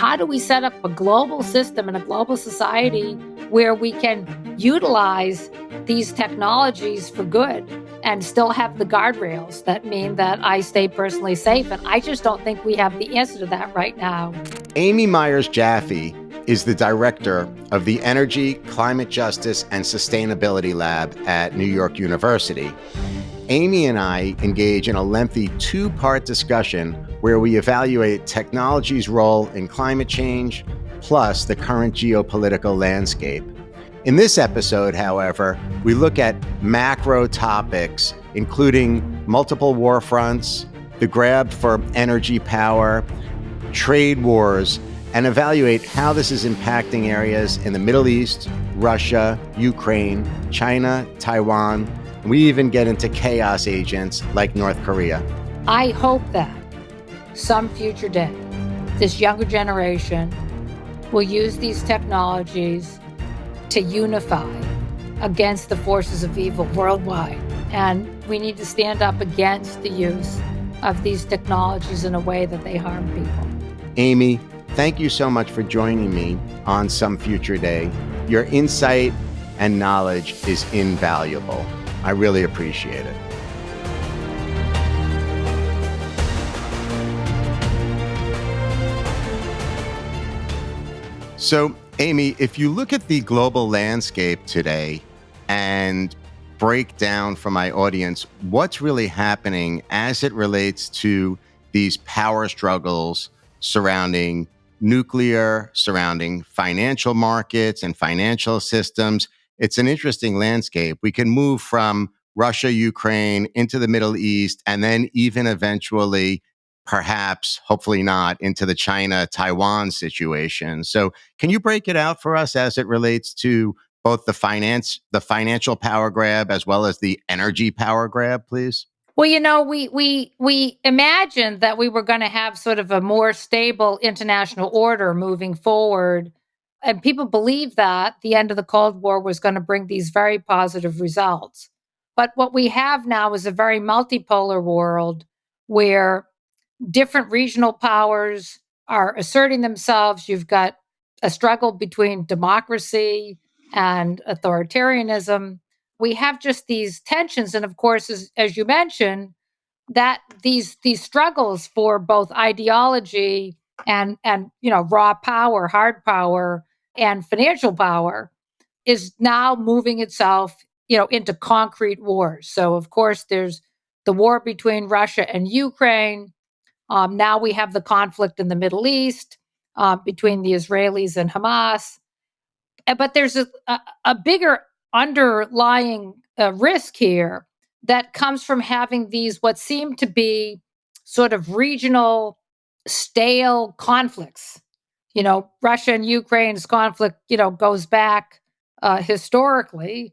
how do we set up a global system and a global society where we can utilize these technologies for good and still have the guardrails that mean that I stay personally safe? And I just don't think we have the answer to that right now. Amy Myers Jaffe is the director of the Energy, Climate Justice, and Sustainability Lab at New York University. Amy and I engage in a lengthy two-part discussion where we evaluate technology's role in climate change, plus the current geopolitical landscape. In this episode, however, we look at macro topics, including multiple war fronts, the grab for energy power, trade wars, and evaluate how this is impacting areas in the Middle East, Russia, Ukraine, China, Taiwan. We even get into chaos agents like North Korea. I hope that some future day, this younger generation will use these technologies to unify against the forces of evil worldwide. And we need to stand up against the use of these technologies in a way that they harm people. Amy, thank you so much for joining me on Some Future Day. Your insight and knowledge is invaluable. I really appreciate it. So, Amy, if you look at the global landscape today and break down for my audience what's really happening as it relates to these power struggles surrounding nuclear, surrounding financial markets and financial systems, it's an interesting landscape. We can move from Russia, Ukraine into the Middle East, and then even eventually, perhaps, hopefully not, into the China, Taiwan situation. So can you break it out for us as it relates to both the financial power grab as well as the energy power grab, please? Well, we imagined that we were going to have sort of a more stable international order moving forward. And people believed that the end of the Cold War was going to bring these very positive results. But what we have now is a very multipolar world where different regional powers are asserting themselves. You've got a struggle between democracy and authoritarianism. We have just these tensions. And of course, as you mentioned, that these struggles for both ideology and raw power, hard power, and financial power is now moving itself, into concrete wars. So, of course, there's the war between Russia and Ukraine. Now we have the conflict in the Middle East between the Israelis and Hamas. But there's a bigger underlying risk here that comes from having these what seem to be sort of regional stale conflicts. Russia and Ukraine's conflict, goes back historically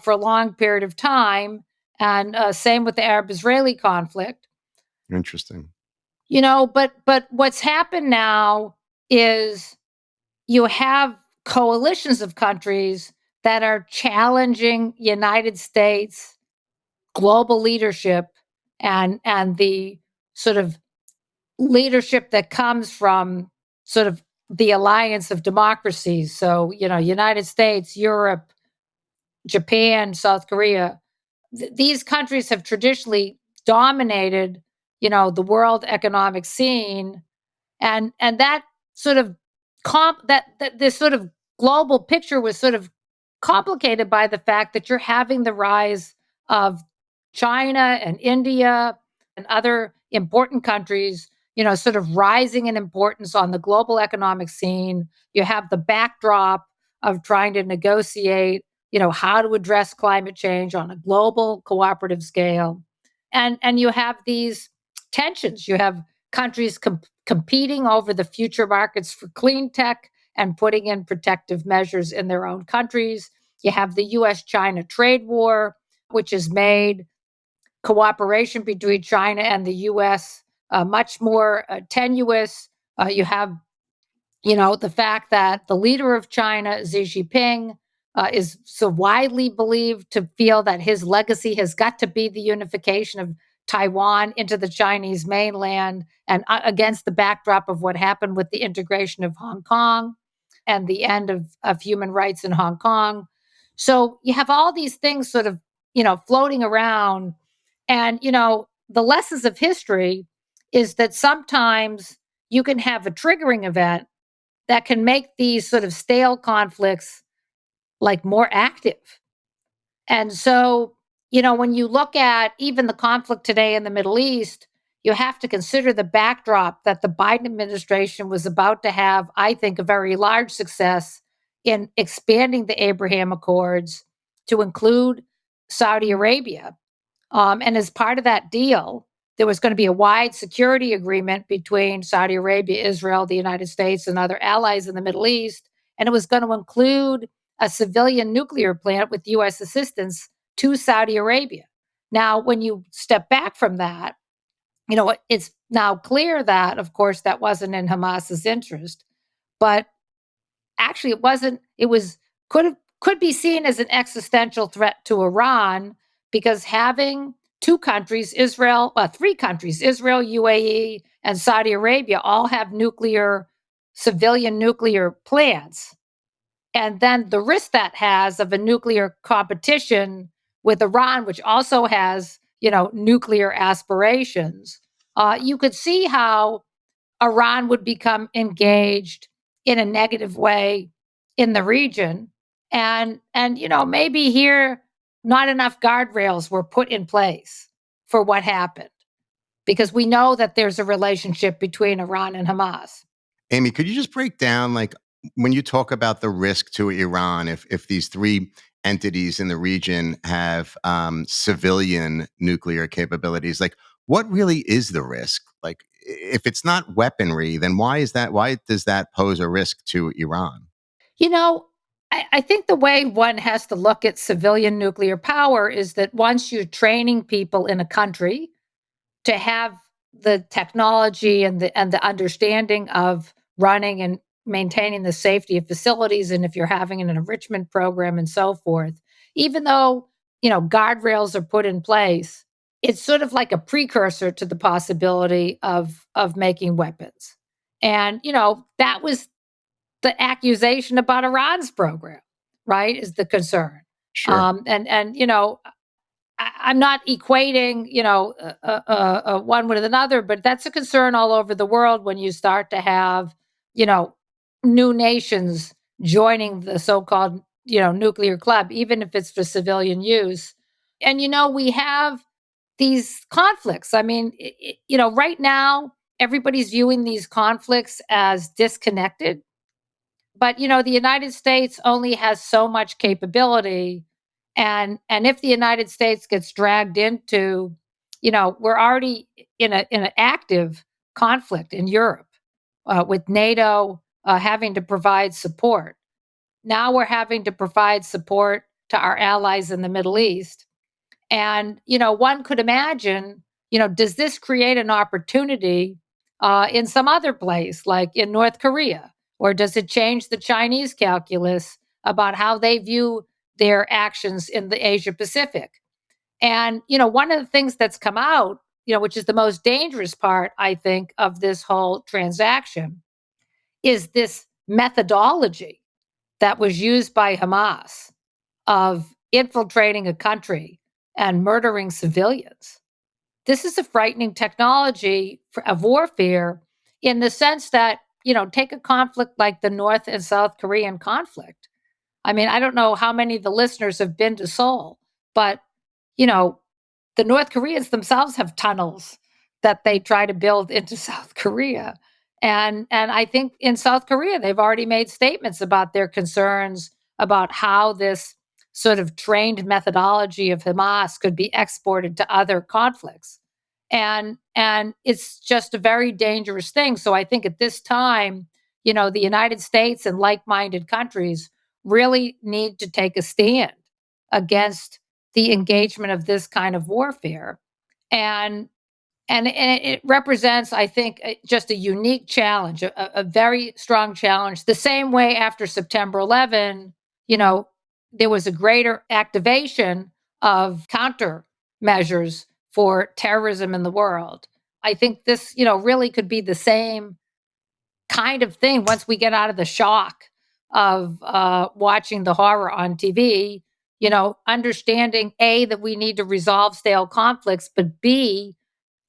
for a long period of time. And same with the Arab-Israeli conflict. Interesting. But what's happened now is you have coalitions of countries that are challenging United States global leadership and the sort of leadership that comes from sort of the alliance of democracies. So, United States, Europe, Japan, South Korea, these countries have traditionally dominated, the world economic scene. And that sort of that this sort of global picture was sort of complicated by the fact that you're having the rise of China and India and other important countries, sort of rising in importance on the global economic scene. You have the backdrop of trying to negotiate, how to address climate change on a global cooperative scale. And you have these tensions. You have countries competing over the future markets for clean tech and putting in protective measures in their own countries. You have the US-China trade war, which has made cooperation between China and the US much more tenuous. You have, the fact that the leader of China, Xi Jinping, is so widely believed to feel that his legacy has got to be the unification of Taiwan into the Chinese mainland, and against the backdrop of what happened with the integration of Hong Kong and the end of human rights in Hong Kong. So you have all these things sort of, floating around. And, the lessons of history is that sometimes you can have a triggering event that can make these sort of stale conflicts like more active. And so, when you look at even the conflict today in the Middle East, you have to consider the backdrop that the Biden administration was about to have, I think, a very large success in expanding the Abraham Accords to include Saudi Arabia. And as part of that deal, there was going to be a wide security agreement between Saudi Arabia, Israel, the United States, and other allies in the Middle East. And it was going to include a civilian nuclear plant with U.S. assistance to Saudi Arabia. Now, when you step back from that, it's now clear that, of course, that wasn't in Hamas's interest. But actually, it wasn't. It was could be seen as an existential threat to Iran, because having two countries, three countries, Israel, UAE, and Saudi Arabia, all have civilian nuclear plants. And then the risk that has of a nuclear competition with Iran, which also has, nuclear aspirations. You could see how Iran would become engaged in a negative way in the region. And maybe here not enough guardrails were put in place for what happened, because we know that there's a relationship between Iran and Hamas. Amy, could you just break down, like, when you talk about the risk to Iran, if these three entities in the region have civilian nuclear capabilities, like, what really is the risk? Like, if it's not weaponry, then why is that? Why does that pose a risk to Iran? You know, I think the way one has to look at civilian nuclear power is that once you're training people in a country to have the technology and the understanding of running and maintaining the safety of facilities, and if you're having an enrichment program and so forth, even though guardrails are put in place, it's sort of like a precursor to the possibility of making weapons. And that was the accusation about Iran's program, right? Is the concern. Sure. And I'm not equating, one with another, but that's a concern all over the world when you start to have, new nations joining the so-called, nuclear club, even if it's for civilian use. And we have these conflicts. I mean, right now everybody's viewing these conflicts as disconnected, but the United States only has so much capability. And if the United States gets dragged into, we're already in an active conflict in Europe, with NATO having to provide support. Now we're having to provide support to our allies in the Middle East. And one could imagine, does this create an opportunity in some other place, like in North Korea? Or does it change the Chinese calculus about how they view their actions in the Asia Pacific? And, one of the things that's come out, which is the most dangerous part, I think, of this whole transaction, is this methodology that was used by Hamas of infiltrating a country and murdering civilians. This is a frightening technology of warfare, in the sense that, take a conflict like the North and South Korean conflict. I mean, I don't know how many of the listeners have been to Seoul, but, the North Koreans themselves have tunnels that they try to build into South Korea. And I think in South Korea, they've already made statements about their concerns about how this sort of trained methodology of Hamas could be exported to other conflicts. And it's just a very dangerous thing. So I think at this time, the United States and like-minded countries really need to take a stand against the engagement of this kind of warfare. And and it represents, I think, just a unique challenge, a very strong challenge. The same way after September 11, there was a greater activation of countermeasures for terrorism in the world. I think this, really could be the same kind of thing once we get out of the shock of watching the horror on TV, understanding A, that we need to resolve stale conflicts, but B,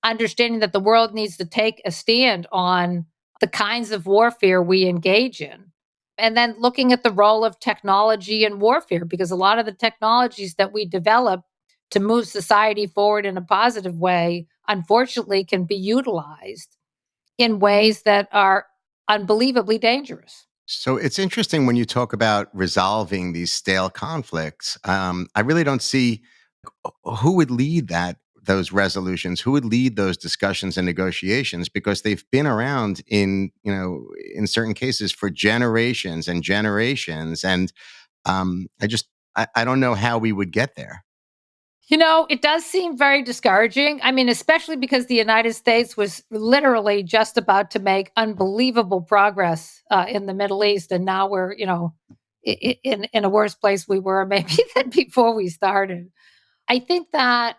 understanding that the world needs to take a stand on the kinds of warfare we engage in. And then looking at the role of technology in warfare, because a lot of the technologies that we develop to move society forward in a positive way, unfortunately, can be utilized in ways that are unbelievably dangerous. So it's interesting when you talk about resolving these stale conflicts. I really don't see who would lead those resolutions, who would lead those discussions and negotiations, because they've been around in certain cases for generations and generations. And I don't know how we would get there. It does seem very discouraging. I mean, especially because the United States was literally just about to make unbelievable progress in the Middle East. And now we're, in a worse place we were maybe than before we started. I think that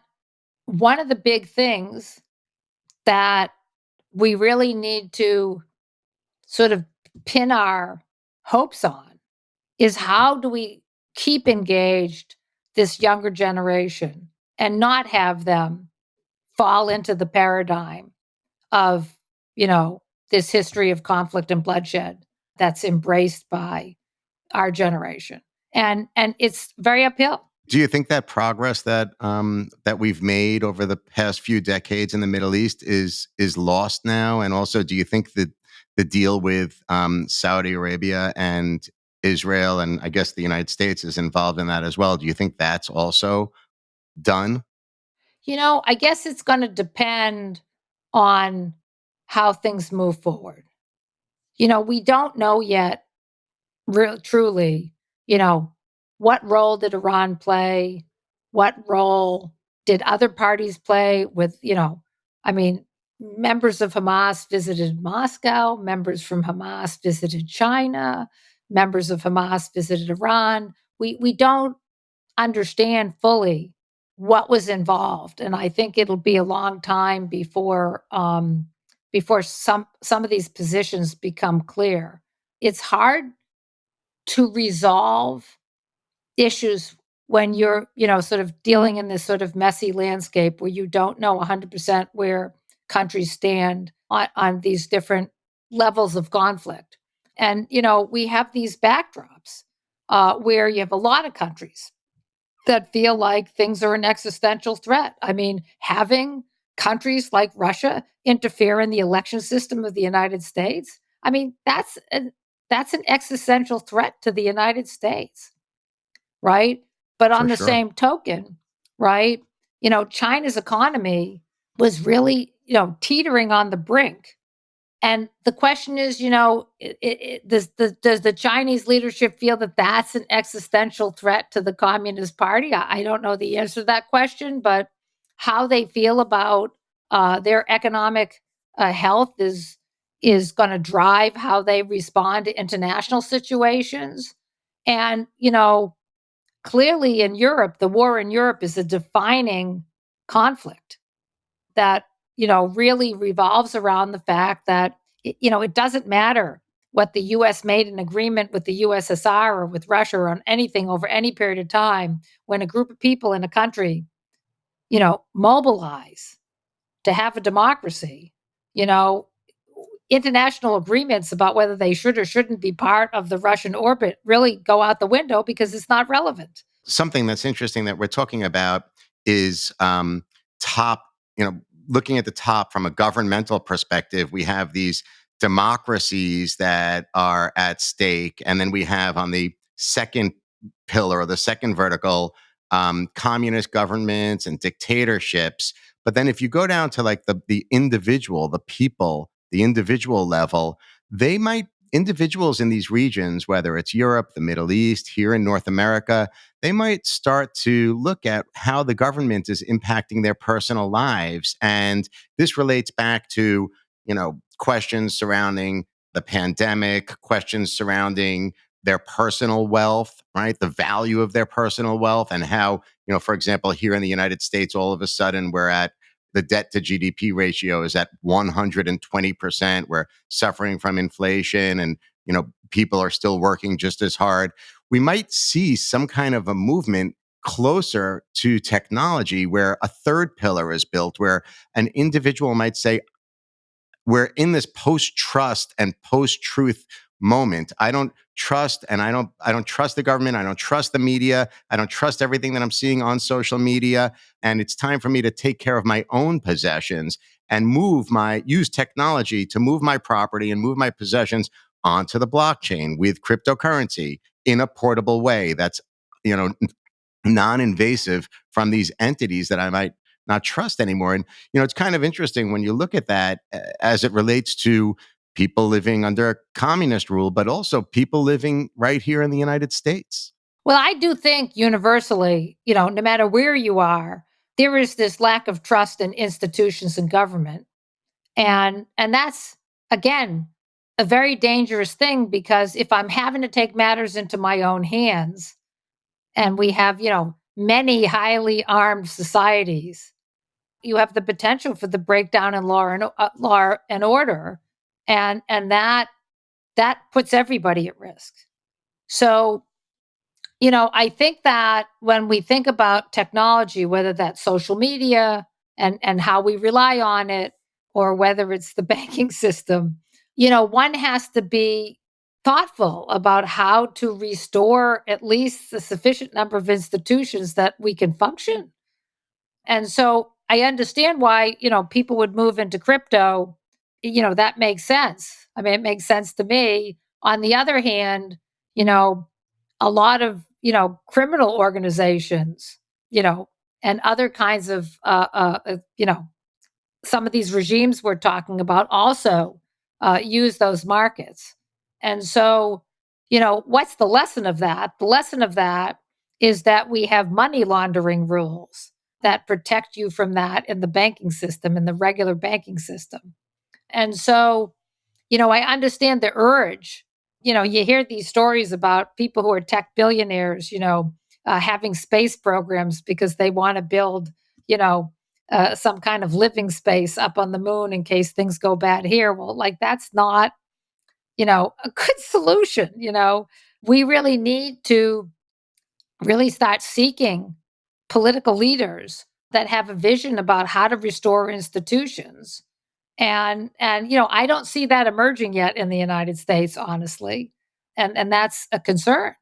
one of the big things that we really need to sort of pin our hopes on is how do we keep engaged this younger generation and not have them fall into the paradigm of, this history of conflict and bloodshed that's embraced by our generation. And it's very uphill. Do you think that progress that we've made over the past few decades in the Middle East is lost now? And also, do you think that the deal with Saudi Arabia and Israel, and I guess the United States is involved in that as well? Do you think that's also done? I guess it's going to depend on how things move forward. We don't know yet, truly, you know, what role did Iran play? What role did other parties play with, I mean, members of Hamas visited Moscow, members from Hamas visited China, members of Hamas visited Iran. We don't understand fully what was involved, and I think it'll be a long time before some of these positions become clear. It's hard to resolve issues when you're, sort of dealing in this sort of messy landscape where you don't know 100% where countries stand on these different levels of conflict. And, we have these backdrops where you have a lot of countries that feel like things are an existential threat. I mean, having countries like Russia interfere in the election system of the United States, I mean, that's an existential threat to the United States, right? But For on the sure. same token, right, China's economy was really, teetering on the brink. And the question is, does the Chinese leadership feel that that's an existential threat to the Communist Party? I don't know the answer to that question, but how they feel about their economic health is going to drive how they respond to international situations. And clearly in Europe, the war in Europe is a defining conflict that really revolves around the fact that it doesn't matter what the US made an agreement with the USSR or with Russia or on anything over any period of time. When a group of people in a country mobilize to have a democracy, you know international agreements about whether they should or shouldn't be part of the Russian orbit really go out the window because it's not relevant. Something that's interesting that we're talking about is top, looking at the top from a governmental perspective. We have these democracies that are at stake. And then we have on the second pillar or the second vertical, communist governments and dictatorships. But then if you go down to like the individual, the people, the individual level, they might individuals in these regions, whether it's Europe, the Middle East, here in North America, they might start to look at how the government is impacting their personal lives. And this relates back to, questions surrounding the pandemic, questions surrounding their personal wealth, right? The value of their personal wealth, and how, for example, here in the United States, all of a sudden we're at the debt to GDP ratio is at 120%. We're suffering from inflation, and, people are still working just as hard. We might see some kind of a movement closer to technology where a third pillar is built, where an individual might say, we're in this post-trust and post-truth moment. I don't trust, and I don't trust the government. I don't trust the media. I don't trust everything that I'm seeing on social media. And it's time for me to take care of my own possessions and use technology to move my property and move my possessions onto the blockchain with cryptocurrency in a portable way that's, you know, non-invasive from these entities that I might not trust anymore. And, it's kind of interesting when you look at that as it relates to people living under communist rule, but also people living right here in the United States. Well, I do think universally, no matter where you are, there is this lack of trust in institutions and government. And that's, again, a very dangerous thing, because if I'm having to take matters into my own hands, and we have, many highly armed societies, you have the potential for the breakdown in law and order, and that puts everybody at risk. So, I think that when we think about technology, whether that's social media and how we rely on it, or whether it's the banking system, one has to be thoughtful about how to restore at least a sufficient number of institutions that we can function. And so I understand why, people would move into crypto. That makes sense. I mean, it makes sense to me. On the other hand, you know, a lot of, criminal organizations, and other kinds of, some of these regimes we're talking about also use those markets. And so, what's the lesson of that? The lesson of that is that we have money laundering rules that protect you from that in the banking system, in the regular banking system. And so, I understand the urge. You hear these stories about people who are tech billionaires, having space programs because they want to build, some kind of living space up on the moon in case things go bad here. Well, like, that's not, a good solution. We really need to really start seeking political leaders that have a vision about how to restore institutions. And I don't see that emerging yet in the United States, honestly. And that's a concern,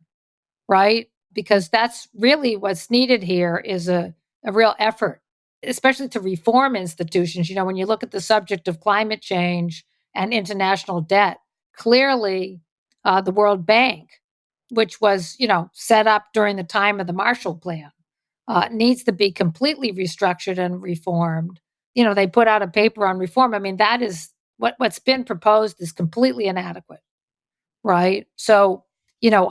right? Because that's really what's needed here is a real effort, especially to reform institutions. When you look at the subject of climate change and international debt, clearly the World Bank, which was, set up during the time of the Marshall Plan, needs to be completely restructured and reformed. They put out a paper on reform. I mean, that is what's been proposed is completely inadequate, right? So,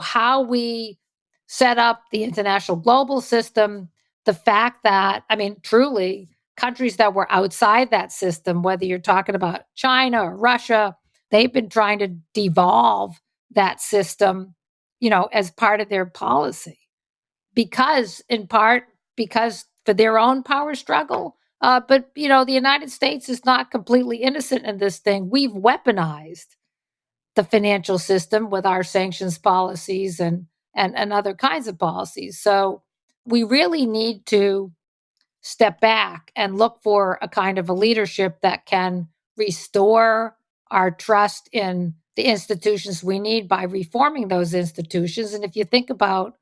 how we set up the international global system, the fact that, I mean, truly, countries that were outside that system, whether you're talking about China or Russia, they've been trying to devolve that system, as part of their policy, because in part because for their own power struggle. But the United States is not completely innocent in this thing. We've weaponized the financial system with our sanctions policies and other kinds of policies. So we really need to step back and look for a kind of a leadership that can restore our trust in the institutions we need by reforming those institutions. And if you think about,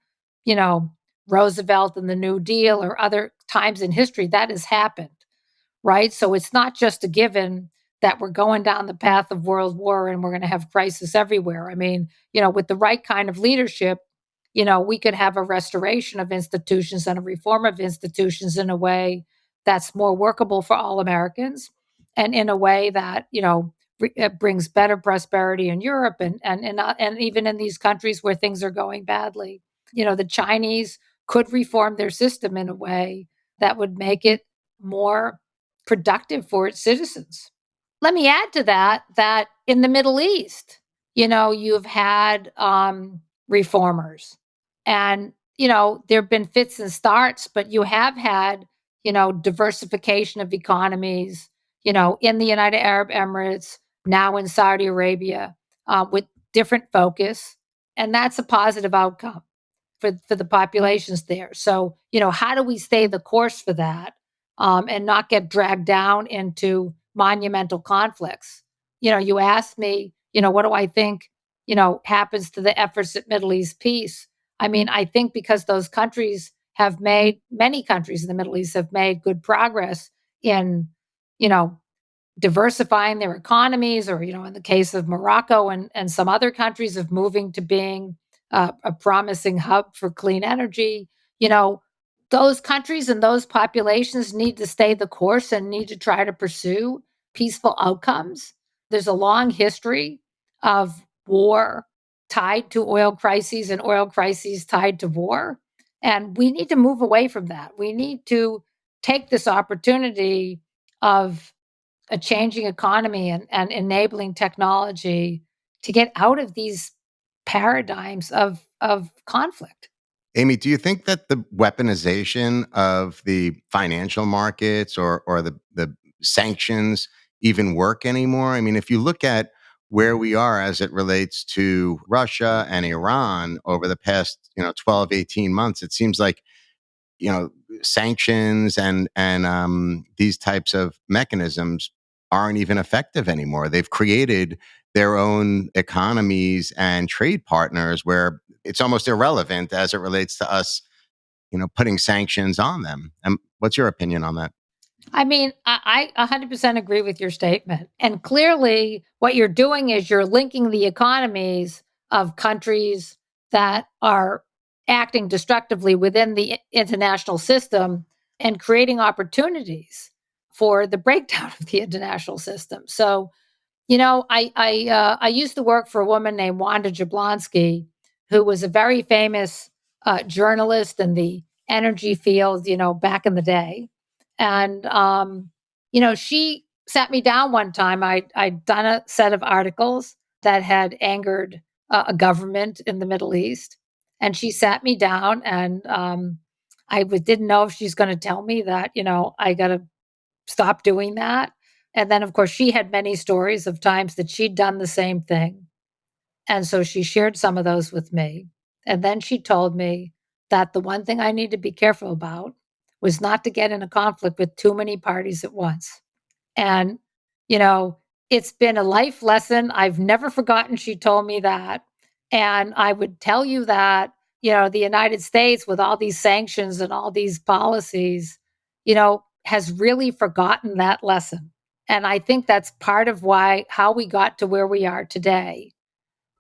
you know, Roosevelt and the New Deal or other times in history, that has happened, right? So it's not just a given that we're going down the path of world war and we're going to have crisis everywhere. I mean, with the right kind of leadership, we could have a restoration of institutions and a reform of institutions in a way that's more workable for all Americans, and in a way that, brings better prosperity in Europe and even in these countries where things are going badly. The Chinese could reform their system in a way that would make it more productive for its citizens. Let me add to that in the Middle East, you've had reformers. And, there have been fits and starts, but you have had, diversification of economies, in the United Arab Emirates, now in Saudi Arabia, with different focus. And that's a positive outcome for the populations there. So, how do we stay the course for that, and not get dragged down into monumental conflicts? You asked me, what do I think, happens to the efforts at Middle East peace? I mean, I think because those countries have made, many countries in the Middle East have made good progress in, you know, diversifying their economies, or, in the case of Morocco and some other countries, of moving to being a promising hub for clean energy. You know, those countries and those populations need to stay the course and need to try to pursue peaceful outcomes. There's a long history of war tied to oil crises and oil crises tied to war. And we need to move away from that. We need to take this opportunity of a changing economy and enabling technology to get out of these paradigms of conflict. Amy, do you think that the weaponization of the financial markets or the sanctions even work anymore? I mean, if you look at where we are as it relates to Russia and Iran over the past, 12, 18 months, it seems like, you know, sanctions and these types of mechanisms aren't even effective anymore. They've created their own economies and trade partners where it's almost irrelevant as it relates to us, putting sanctions on them. And what's your opinion on that? I mean, I 100% agree with your statement. And clearly, what you're doing is you're linking the economies of countries that are acting destructively within the international system and creating opportunities for the breakdown of the international system. So, I used to work for a woman named Wanda Jablonski, who was a very famous journalist in the energy field, back in the day. And she sat me down one time. I'd done a set of articles that had angered a government in the Middle East, and she sat me down, and didn't know if she's going to tell me that I got to stop doing that. And then, of course, she had many stories of times that she'd done the same thing. And so she shared some of those with me. And then she told me that the one thing I need to be careful about was not to get in a conflict with too many parties at once. And, you know, it's been a life lesson. I've never forgotten she told me that. And I would tell you that, the United States, with all these sanctions and all these policies, has really forgotten that lesson. And I think that's part of how we got to where we are today,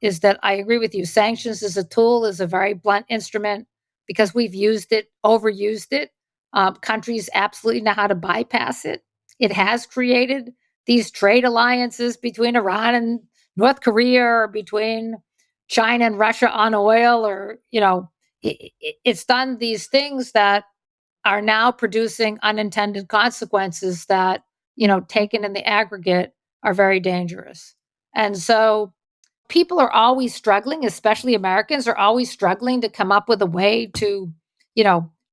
is that I agree with you. Sanctions as a tool is a very blunt instrument because we've used it, overused it. Countries absolutely know how to bypass it. It has created these trade alliances between Iran and North Korea, or between China and Russia on oil, or, it's done these things that are now producing unintended consequences that, taken in the aggregate, are very dangerous. And so people are always struggling, especially Americans are always struggling to come up with a way to,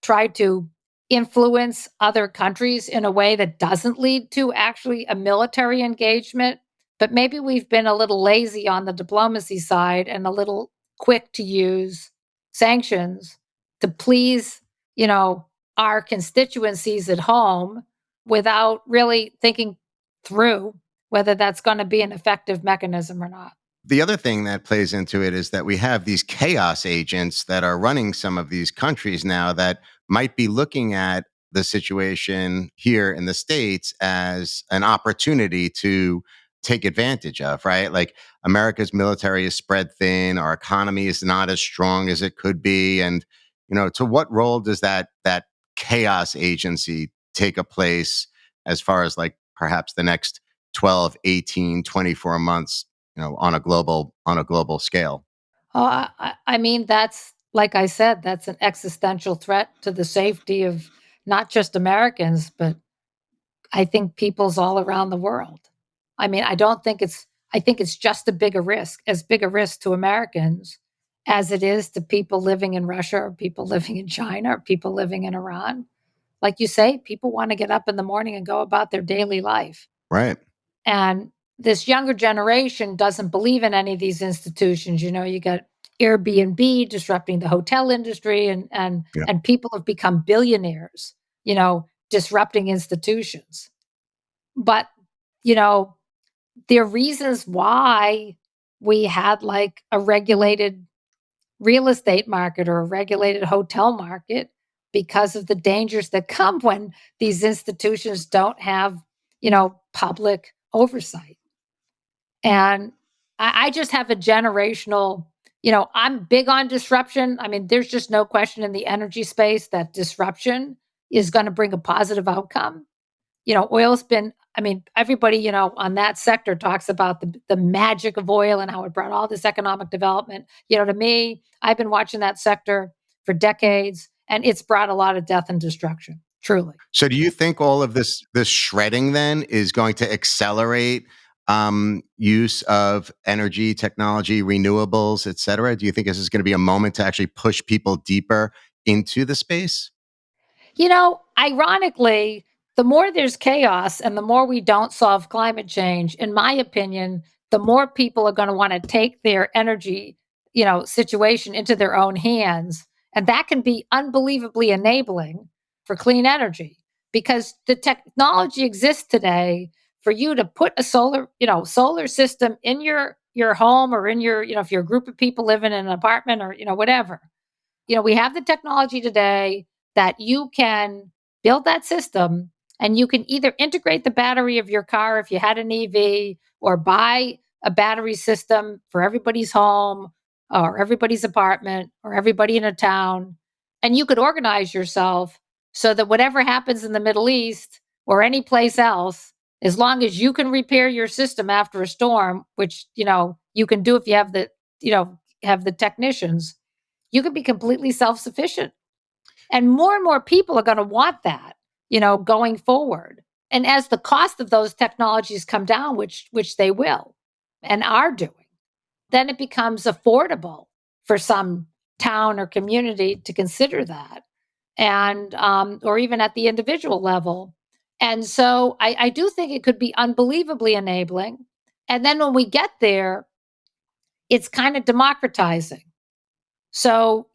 try to influence other countries in a way that doesn't lead to actually a military engagement. But maybe we've been a little lazy on the diplomacy side and a little quick to use sanctions to please, you know, our constituencies at home without really thinking through whether that's going to be an effective mechanism or not. The other thing that plays into it is that we have these chaos agents that are running some of these countries now that might be looking at the situation here in the States as an opportunity to take advantage of, right? Like, America's military is spread thin, our economy is not as strong as it could be. And, to what role does that chaos agency take a place as far as, like, perhaps the next 12, 18, 24 months, on a global scale? Oh, I mean, that's, like I said, that's an existential threat to the safety of not just Americans, but I think peoples all around the world. I mean, I think it's just as big a risk to Americans as it is to people living in Russia or people living in China or people living in Iran. Like you say, people want to get up in the morning and go about their daily life. Right. And this younger generation doesn't believe in any of these institutions. You got Airbnb disrupting the hotel industry, Yeah. and people have become billionaires, disrupting institutions. But, there are reasons why we had like a regulated real estate market or a regulated hotel market because of the dangers that come when these institutions don't have, public oversight. And I just have a generational, I'm big on disruption. I mean, there's just no question in the energy space that disruption is going to bring a positive outcome. Oil's been, I mean, everybody, on that sector talks about the magic of oil and how it brought all this economic development. To me, I've been watching that sector for decades, and it's brought a lot of death and destruction, truly. So do you think all of this shredding then is going to accelerate use of energy, technology, renewables, et cetera? Do you think this is going to be a moment to actually push people deeper into the space? Ironically, the more there's chaos and the more we don't solve climate change, in my opinion, the more people are going to want to take their energy, situation into their own hands. And that can be unbelievably enabling for clean energy because the technology exists today for you to put a solar system in your home or in your, if you're a group of people living in an apartment or, whatever. We have the technology today that you can build that system and you can either integrate the battery of your car if you had an EV or buy a battery system for everybody's home or everybody's apartment or everybody in a town. And you could organize yourself so that whatever happens in the Middle East or any place else, as long as you can repair your system after a storm, which, you can do if you have have the technicians, you can be completely self-sufficient. And more people are going to want that, going forward. And as the cost of those technologies come down, which they will and are doing, then it becomes affordable for some town or community to consider that, and or even at the individual level. And so I do think it could be unbelievably enabling. And then when we get there, it's kind of democratizing. So,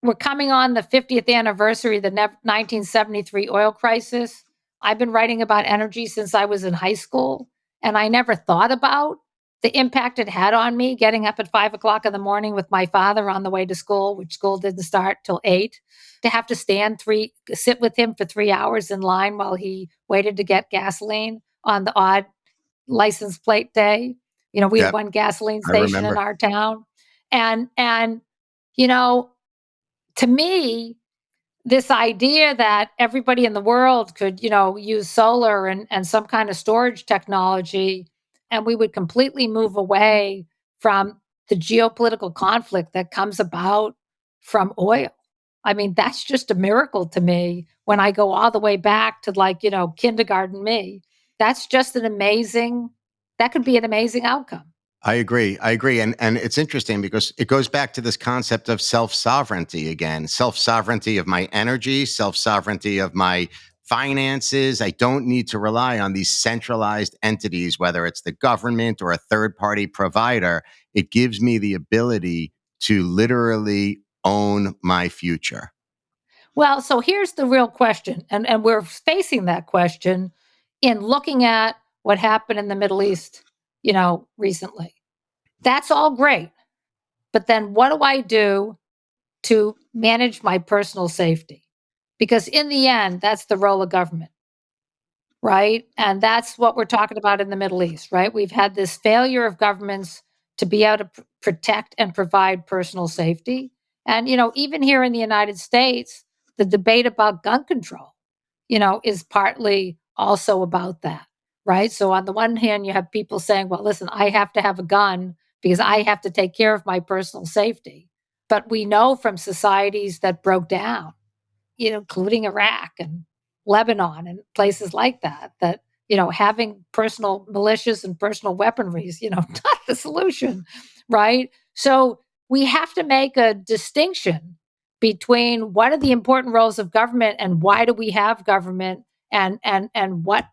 we're coming on the 50th anniversary of the 1973 oil crisis. I've been writing about energy since I was in high school, and I never thought about the impact it had on me getting up at 5 o'clock in the morning with my father on the way to school, which school didn't start till 8, to have to sit with him for 3 hours in line while he waited to get gasoline on the odd license plate day. We had Yep, one gasoline I station in remember. our town. And, you know, to me, this idea that everybody in the world could, use solar and some kind of storage technology, and we would completely move away from the geopolitical conflict that comes about from oil. I mean, that's just a miracle to me when I go all the way back to like, kindergarten me. That's just that could be an amazing outcome. I agree. I agree. And it's interesting because it goes back to this concept of self-sovereignty again. Self-sovereignty of my energy, self-sovereignty of my finances. I don't need to rely on these centralized entities, whether it's the government or a third-party provider. It gives me the ability to literally own my future. Well, so here's the real question, and we're facing that question in looking at what happened in the Middle East, recently. That's all great. But then what do I do to manage my personal safety? Because in the end, that's the role of government, right? And that's what we're talking about in the Middle East, right? We've had this failure of governments to be able to protect and provide personal safety. And, even here in the United States, the debate about gun control, is partly also about that, right? So on the one hand, you have people saying, well, listen, I have to have a gun because I have to take care of my personal safety. But we know from societies that broke down, including Iraq and Lebanon and places like that, that, having personal militias and personal weaponry is, not the solution, right? So we have to make a distinction between what are the important roles of government and why do we have government, and what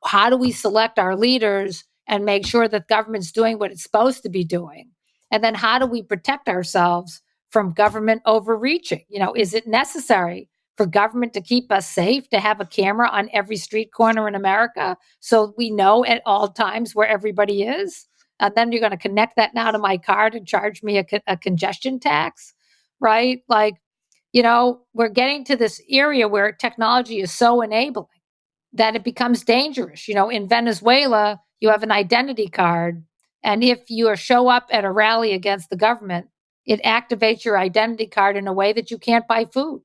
how do we select our leaders and make sure that government's doing what it's supposed to be doing, and then how do we protect ourselves from government overreaching. Is it necessary for government to keep us safe, to have a camera on every street corner in America so we know at all times where everybody is? And then you're going to connect that now to my card and charge me a congestion tax, right? We're getting to this area where technology is so enabling that it becomes dangerous. In Venezuela, you have an identity card, and if you show up at a rally against the government, it activates your identity card in a way that you can't buy food,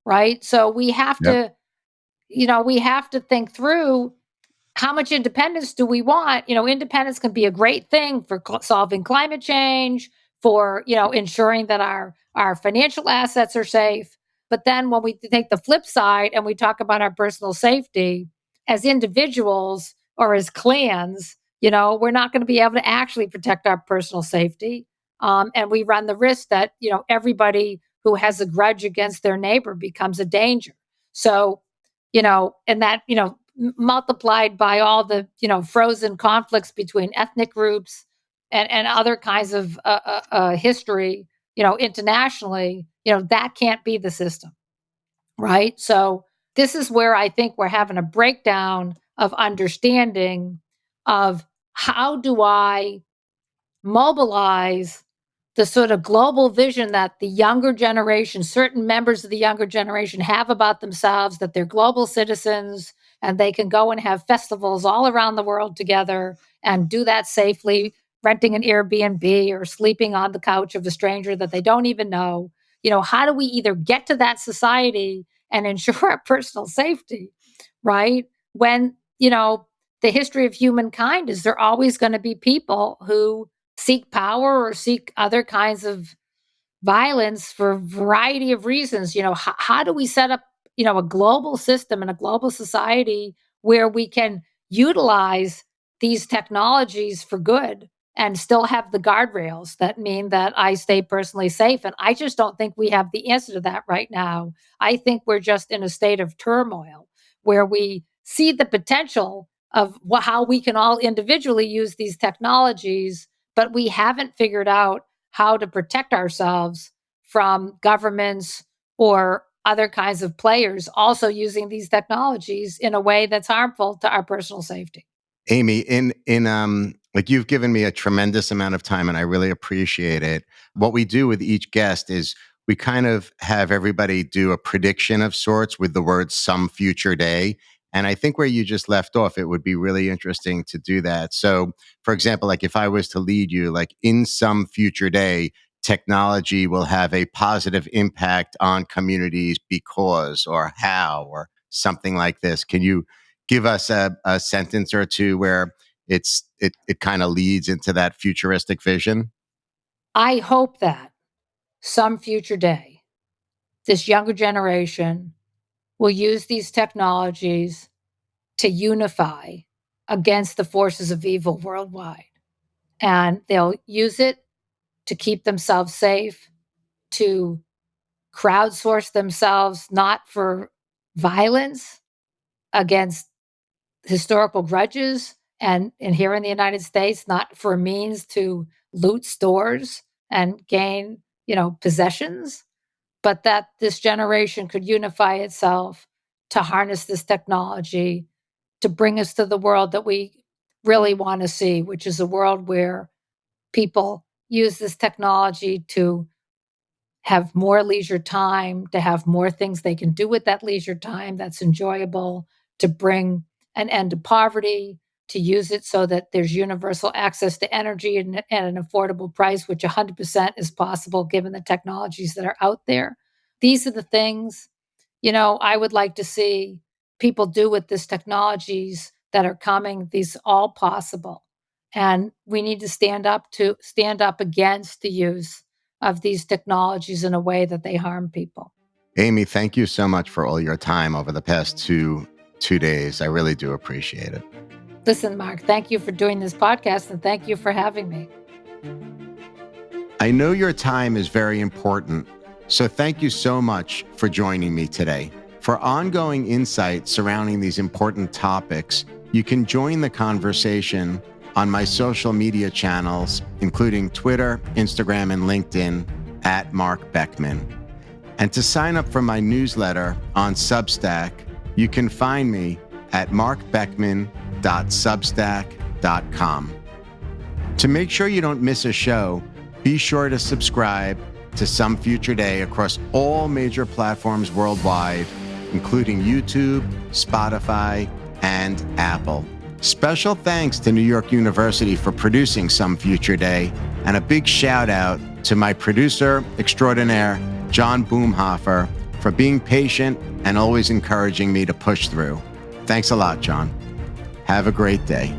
right? So we have Yep. to, we have to think through how much independence do we want? Independence can be a great thing for solving climate change, for ensuring that our financial assets are safe. But then when we take the flip side and we talk about our personal safety as individuals or as clans, we're not going to be able to actually protect our personal safety, and we run the risk that everybody who has a grudge against their neighbor becomes a danger. So, and that multiplied by all the frozen conflicts between ethnic groups and other kinds of history internationally, that can't be the system, right? So this is where I think we're having a breakdown of understanding of how do I mobilize the sort of global vision that the younger generation, certain members of the younger generation have about themselves, that they're global citizens and they can go and have festivals all around the world together and do that safely, renting an Airbnb or sleeping on the couch of a stranger that they don't even know. How do we either get to that society and ensure our personal safety, right? When, the history of humankind is there always going to be people who seek power or seek other kinds of violence for a variety of reasons. How do we set up, a global system and a global society where we can utilize these technologies for good and still have the guardrails that mean that I stay personally safe? And I just don't think we have the answer to that right now. I think we're just in a state of turmoil where we see the potential of how we can all individually use these technologies, but we haven't figured out how to protect ourselves from governments or other kinds of players also using these technologies in a way that's harmful to our personal safety. Amy, in like you've given me a tremendous amount of time and I really appreciate it. What we do with each guest is we kind of have everybody do a prediction of sorts with the word some future day. And I think where you just left off, it would be really interesting to do that. So, for example, like if I was to lead you, like in some future day, technology will have a positive impact on communities because, or how, or something like this. Can you give us a sentence or two where it kind of leads into that futuristic vision? I hope that some future day, this younger generation will use these technologies to unify against the forces of evil worldwide. And they'll use it to keep themselves safe, to crowdsource themselves, not for violence against historical grudges, and here in the United States, not for a means to loot stores and gain, possessions, but that this generation could unify itself to harness this technology to bring us to the world that we really want to see, which is a world where people use this technology to have more leisure time, to have more things they can do with that leisure time that's enjoyable, to bring an end to poverty, to use it so that there's universal access to energy and an affordable price, which 100% is possible given the technologies that are out there. These are the things, I would like to see people do with these technologies that are coming. These are all possible. And we need to stand up against the use of these technologies in a way that they harm people. Amy, thank you so much for all your time over the past two days. I really do appreciate it. Listen, Mark, thank you for doing this podcast and thank you for having me. I know your time is very important, so thank you so much for joining me today. For ongoing insight surrounding these important topics, you can join the conversation on my social media channels, including Twitter, Instagram, and LinkedIn at Marc Beckman. And to sign up for my newsletter on Substack, you can find me at marcbeckman.substack.com. To make sure you don't miss a show, be sure to subscribe to Some Future Day across all major platforms worldwide, including YouTube, Spotify, and Apple. Special thanks to New York University for producing Some Future Day, and a big shout out to my producer extraordinaire, John Boomhofer, for being patient and always encouraging me to push through. Thanks a lot, John. Have a great day.